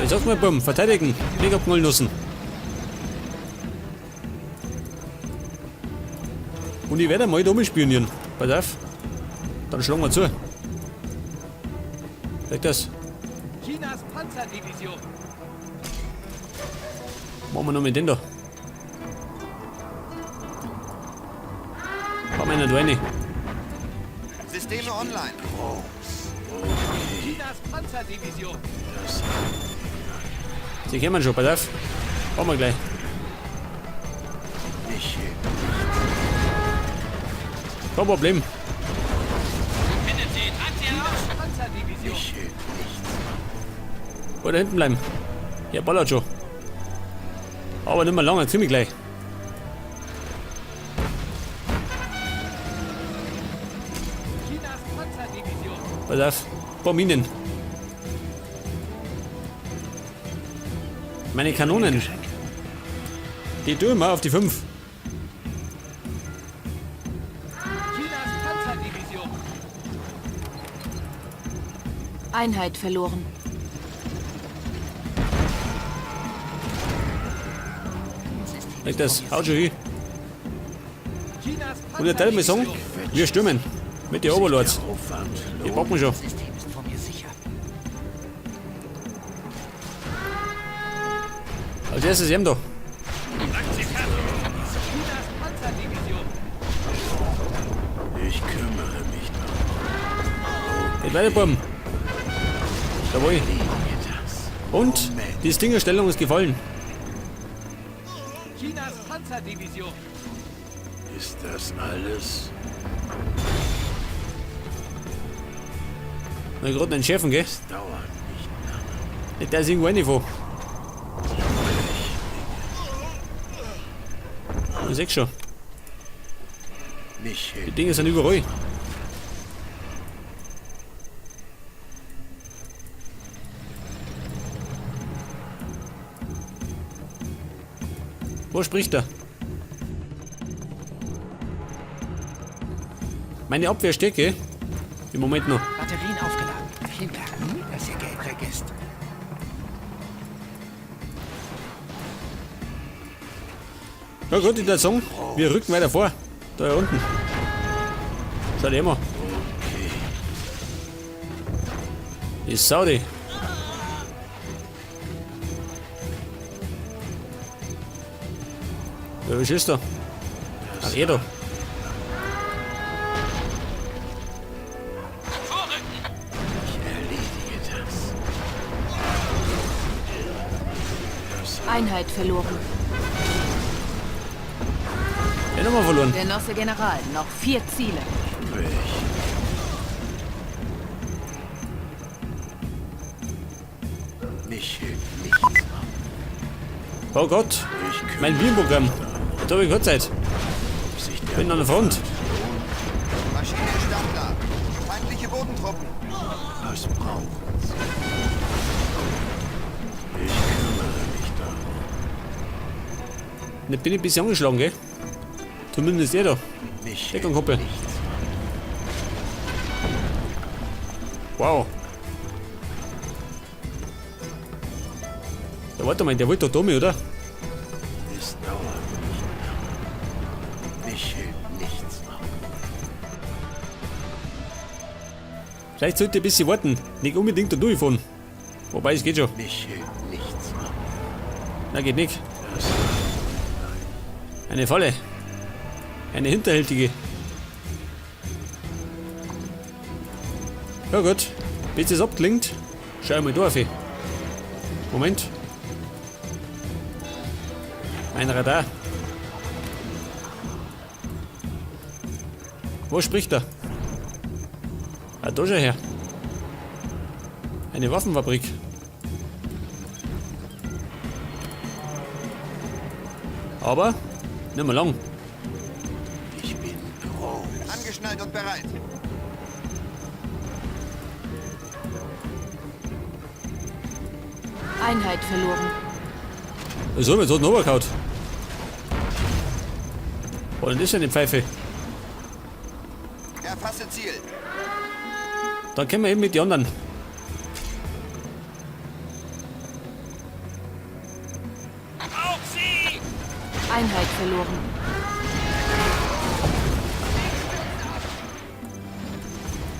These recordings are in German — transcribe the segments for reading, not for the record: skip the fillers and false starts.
Jetzt auf mal Bumm, verteidigen. Nicht abknallen lassen. Und ich werde mal da spionieren. Pass auf. Dann schlagen wir zu. Leg das. Chinas Panzerdivision. Machen wir noch mit den da. Komm einer da rein. Systeme online. Chinas Panzerdivision. Sie kommen schon, pass auf. Machen wir gleich. Kein Problem. Findet sie. Treibt sie heraus. Panzerdivision. Oder hinten bleiben. Ja, ballert schon. Aber nicht mehr lange, ziemlich gleich. Chinas Panzerdivision. Pass auf. Paar Minen. Meine Kanonen. Die tun immer auf die 5. Chinas Panzerdivision. Einheit verloren. Leg das. Haut schon hin. Chinas Und der Teil mir sagen, Panzerdivision. wir stimmen. Mit den Overlords. Die packen wir schon. System ist vor mir sicher. Als erstes ihm da. Chinas Panzerdivision. Ich kümmere mich darum. Geht weiter, Bumm. Jawohl. Und die Stingerstellung ist gefallen. Chinas Panzerdivision. Ist das alles? Na, gerade einen Chefen, gell? Dauert nicht lange. Nicht, der ist irgendwo reingefahren. Du siehst schon. Nicht Die hin. Dinge sind überall. Wo spricht er? Meine Abwehrstärke? Im Moment noch. Batterien aufgeladen. Kinder, dass ihr Geld weg ist. Ja gut, ich würde sagen, wir rücken weiter vor. Da unten. Schaut immer. Die Saudi. Ja, was ist da? Ach, da. Erledige das. Einheit verloren. Ja, nochmal verloren. Genosse General, noch 4 Ziele. Nicht hin. Nichts machen. Oh Gott, Ich kümmere mein Beamprogramm. Da habe ich keine Zeit. sich der Bin an der Front. Maschine startklar. Feindliche Bodentruppen. Was brauchen Sie? Ich kümmere mich darum. Nicht bin ich ein bisschen angeschlagen, gell? Zumindest der da. Nicht Deckung, Kuppel. nichts. Wow. Ja, warte mal, der wollte doch da mit, oder? Es dauert nicht lange. Nicht hin. Nichts machen. Vielleicht sollte ich ein bisschen warten. Nicht unbedingt da durchfahren. Wobei, es geht schon. Nicht hin. Nichts machen. Na, geht nicht. Das Eine Falle. Eine hinterhältige. Ja gut. Bis es abklingt, schau ich mal da auf. Moment. Ein Radar. Wo spricht er? Ah, da schon her. Eine Waffenfabrik. Aber nicht mehr lang. Ich bin groß. Angeschnallt und bereit. Einheit verloren. So, jetzt hat er runtergehauen. Oh, das ist ja eine Pfeife. Erfasse Ziel. Dann können wir eben mit den anderen. Einheit verloren.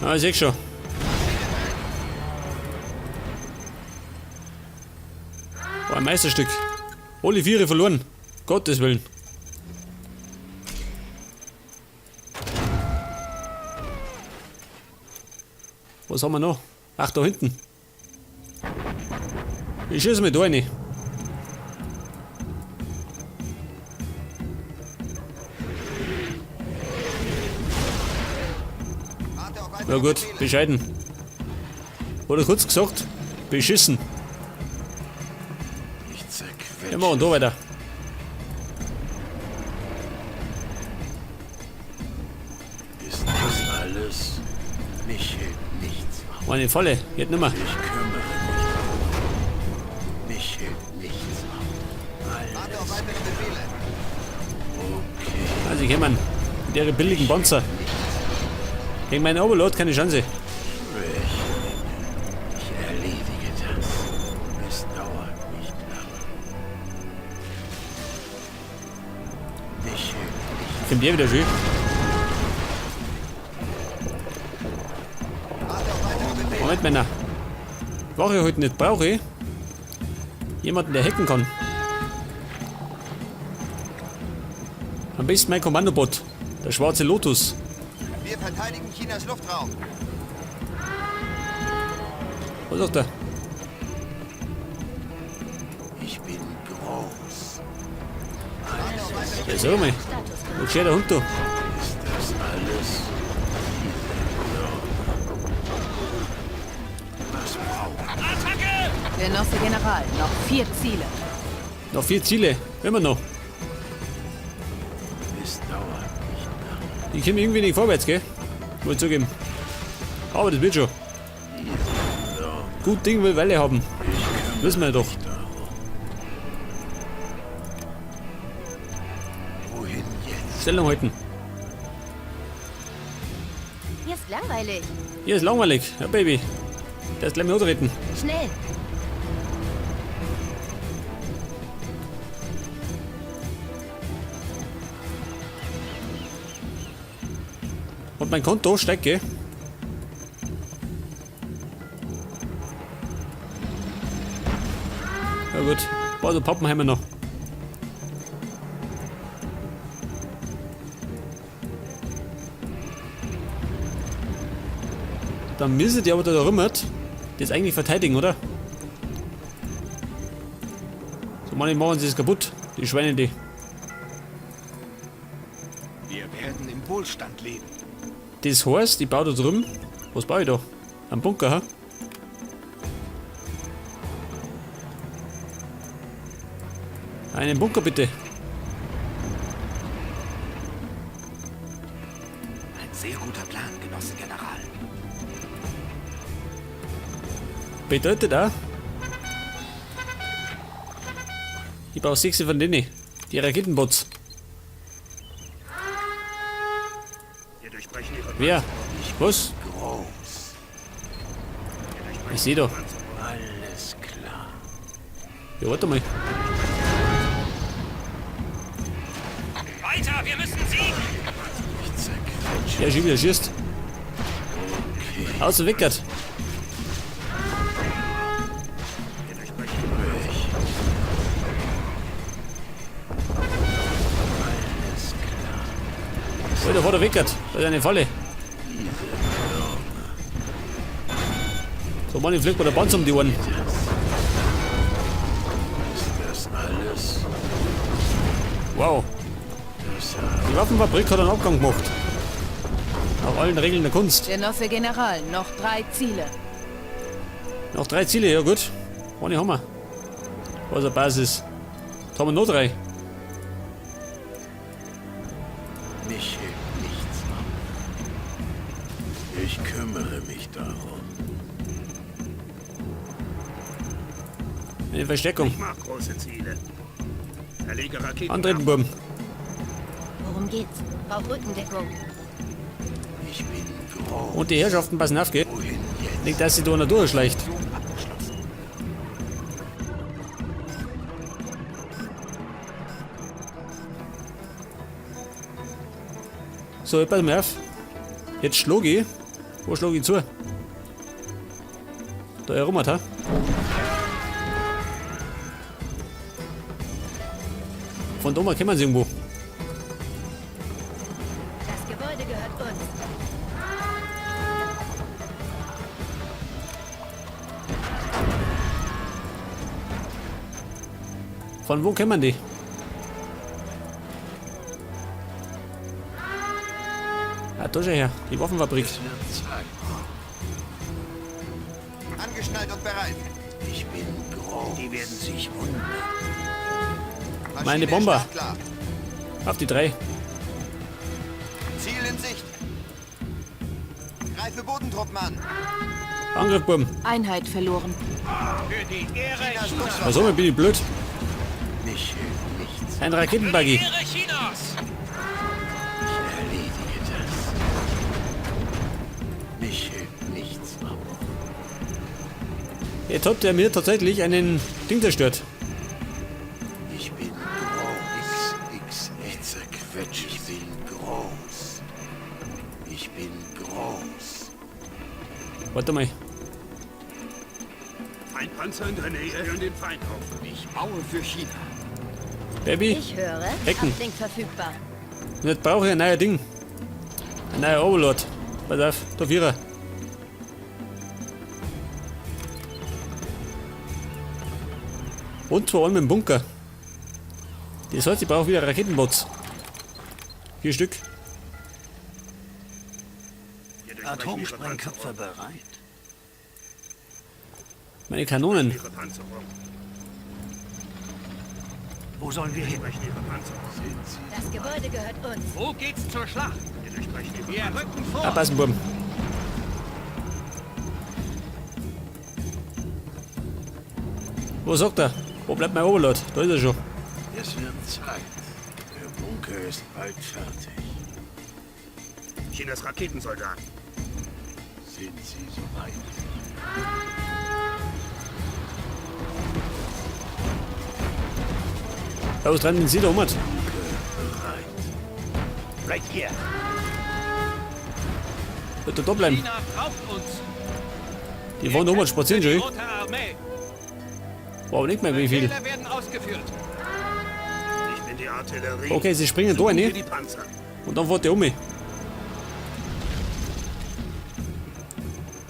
Ah, ich sehe schon. Oh, ein Meisterstück. Alle Viere verloren. Gottes Willen. Was haben wir noch? Ach, da hinten. Ich schieße mit da rein. Warte auf weitere Ja gut, Befehle. bescheiden. Oder kurz gesagt, beschissen. Ich zerquetsche. Ja, machen da weiter. Ist das alles? Mich hält nichts auf. Meine Falle, geht nimmer. Ich kümmere mich darum. Mich hält nichts auf. Warte auf weitere Befehle. Okay. Also ich mit ihre billigen Panzer. Gegen meinen Overlord keine Chance. Schwächlinge. Ich erledige das. Es dauert nicht lange. Mich hält nichts. Kommt ihr wieder schön? Warte auf weitere Befehle. Moment, Männer. Was ich heute nicht brauche, jemanden, der hacken kann. Am besten mein Kommandobot, der schwarze Lotus. Wir verteidigen Chinas Luftraum. Was sagt er? Ich bin groß. Warte auf weitere Ja, sag mal. Wo steht der Hund da? Ist das alles? Was braucht Attacke! Genosse General, noch 4 Ziele. Noch 4 Ziele, immer noch. es? Dauert nicht lange. Ich komme irgendwie nicht vorwärts, gell? Muss ich zugeben. Aber das wird schon. Gut Ding will Welle haben. Wissen wir doch. Darum. Wohin jetzt? Stellung halten. Hier ist langweilig. Hier ist langweilig. Ja, Baby. Der ist gleich mal antreten. Schnell. Und mein Konto steigt, gell? Ja gut. Also Pappenheimer noch. Dann müsstet ihr aber da rümmert das eigentlich verteidigen, oder? So manchmal machen sie es kaputt, die Schweine die. Wir werden im Wohlstand leben. Das heißt, ich baue da drüben. Was baue ich da? Am Bunker, ha? Einen Bunker bitte. Ein sehr guter Plan, Genosse General. Bedeutet auch, ich brauche 6 von denen. Die Raketenbots. Wir durchbrechen ihre Wer? Was? Groß. Ich sehe doch. Alles klar. Ja, warte mal. Weiter, wir müssen siegen! Ich zerquetsche. Ja, schon wieder schießt. Okay. Außer Wickert. Wir durchbrechen Alles klar. Alter, vor der Wickert. Da ist eine Falle. So, Mann, ich fliegt mir der Panzer um die Ohren. Ist das alles? Wow. Das habe Die Waffenfabrik hat einen Abgang gemacht. Nach allen Regeln der Kunst. Genosse General, noch 3 Ziele. Noch 3 Ziele, ja gut. Eine haben wir. Was eine Basis. Da haben wir noch 3. mich hält nichts ab. Ich kümmere mich darum. Eine Versteckung. Ich mag große Ziele. Erlege Raketen. Antreten, Buben. Worum geht's? Brauch Rückendeckung. Ich bin groß. Und die Herrschaften passen auf, gell? Wohin jetzt? Nicht, dass sie da noch durchschleicht. Abgeschlossen. So, pass mal auf. Jetzt schlug ich. Wo schlug ich zu? Da herum, ha? Von da kommen sie irgendwo. Das Gebäude gehört uns. Von wo kommen die? Ah, da schon her. Die Waffenfabrik. Es wird Zeit. Angeschnallt und bereit. Ich bin groß. Die werden sich wundern. Maschine Meine Bomber. startklar. Auf die 3. Ziel in Sicht. Greife Bodentruppen an. Angriff, Buben. Einheit verloren. Für die Ehre Chinas Chinas. Luftwaffe. Also, bin ich blöd. Mich hilft nichts. Ein Für die Raketenbuggy. Ehre Chinas. Ich erledige das. Mich hält nichts ab. Jetzt hat er mir tatsächlich einen Ding zerstört. Ich bin groß. Ich zerquetsche. Ich bin groß. Ich bin groß. Warte mal. Feindpanzer in der Nähe hören den Feind auf. Ich baue für China. Baby, Ich höre. Hecken. Uplink verfügbar. jetzt brauche ich ein neues Ding. Ein neuer Overlord. Pass auf, da 4er. Und vor allem im Bunker. Das heißt, ich brauche wieder Raketenbots. 4 Stück. Wir durchbrechen Atomsprengköpfe bereit. Meine Kanonen. ihre Panzerung. Wo sollen wir hin? Durchbrechen ihre Panzerung. Das Gebäude gehört uns. Wo geht's zur Schlacht? Wir durchbrechen ihre Wir Panzerung. rücken vor. Abpassen, Buben. Wo sagt er? Wo bleibt mein Overlord? Da ist er schon. Es wird Zeit. Der Bunker ist bald fertig. Chinas Raketensoldaten. Sind Sie soweit? Da ist dran, den sieht er um. Bereit. Right here. Wird er da bleiben? China braucht uns. Die fahren da um, spazieren Die schon. Rote Armee. Wow, nicht mehr wie viel. Befehle werden ausgeführt. Ich bin die Artillerie. Okay, sie springen da Suchen rein wir die Panzer. und dann fährt der um. Ja,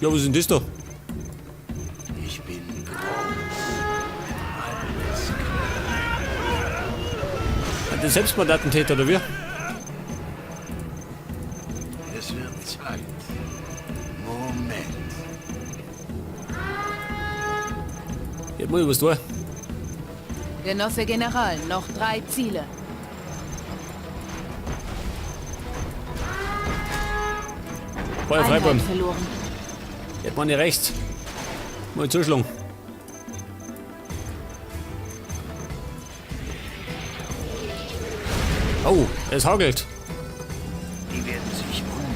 was ist denn das da? Ich bin groß. Hat der Selbstmordattentäter oder wie? Es wird Zeit. Moment. Jetzt muss ich was tun. Genosse General, noch 3 Ziele. Feuer frei, Buben. Einheit verloren. Jetzt mal nicht rechts. Mal zuschlagen. Oh, es hagelt. Die werden sich wundern.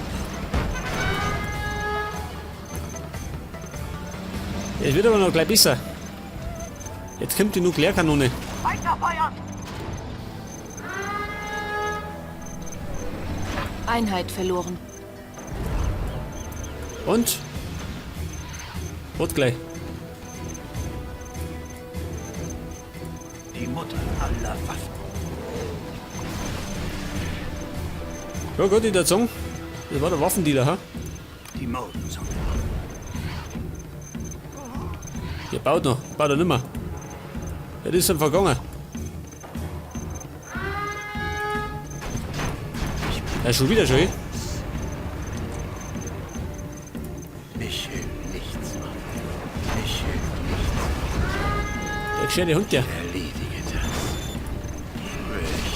Es wird aber noch gleich besser. Jetzt kommt die Nuklearkanone. Einheit verloren. Und? Rot gleich. Die Mutter aller Waffen. Ja gut, ich würde sagen, das war der Waffendealer, ha? Die Mordensonne. Der baut noch, baut er nimmer. Ja, das ist dann vergangen. Ja, schon wieder schon, eh? Mich hält nichts ab. Mich hält nichts. Der gescheite Hund, der. Erledige das. Ich.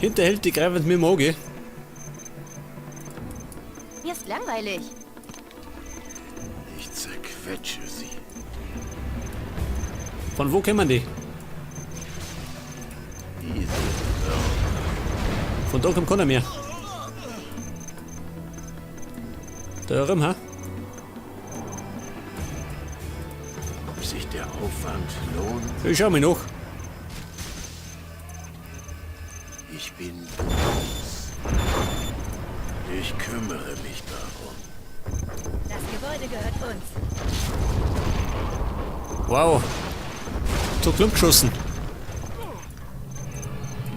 Hinterhält die greifen mit dem Auge. Mir ist langweilig. Ich zerquetsche sie. Von wo kommen die? Diese Von da kommt keiner mehr. Da herum, ha? ob sich der Aufwand lohnt. Ich schau mich noch. Ich bin groß. Ich kümmere mich darum. Das Gebäude gehört uns. Wow. Zu Klump geschossen.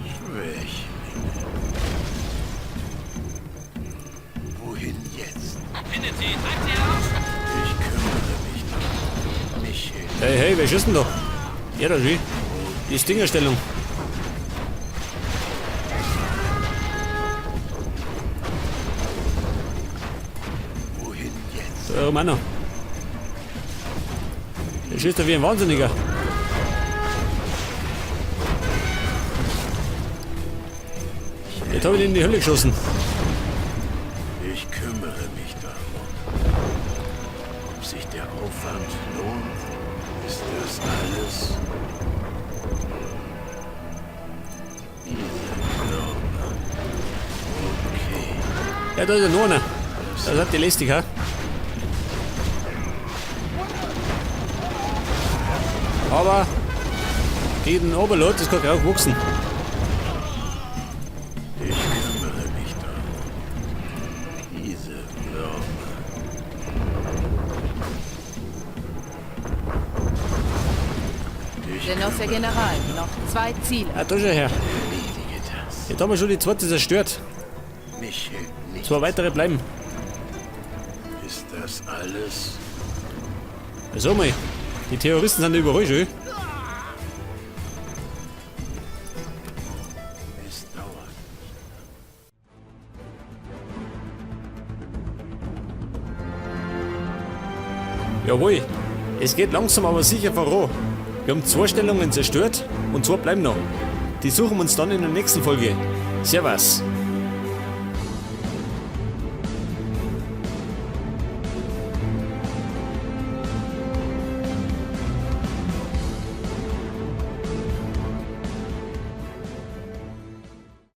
Schwächlinge. Wohin jetzt? Findet sie, treibt sie heraus! Ich kümmere mich darum. Michel. Hey, wer schießt denn da? Ja, da schön. Die Stingerstellung. Wohin jetzt? Der Romano. Der schießt da wie ein Wahnsinniger. Jetzt habe ich ihn in die Hölle geschossen. Ich kümmere mich darum. Ob sich der Aufwand lohnt, ist das alles. Okay. Ja, da ist ja noch einer. Das hat die lästig, ha? Aber gegen den Oberlot, das kann auch wachsen. Ich kümmere mich darum. Diese Würmer. Ich Genosse General, noch 2 Ziele. Ah, da ist er her. erledige das. Jetzt haben wir schon die zweite zerstört. Michel, nicht. 2 weitere bleiben. Ist das alles? So mal. Die Terroristen sind überall schon. Es dauert. Jawohl. Es geht langsam aber sicher voran. Wir haben 2 Stellungen zerstört und 2 bleiben noch. Die suchen wir uns dann in der nächsten Folge. Servus.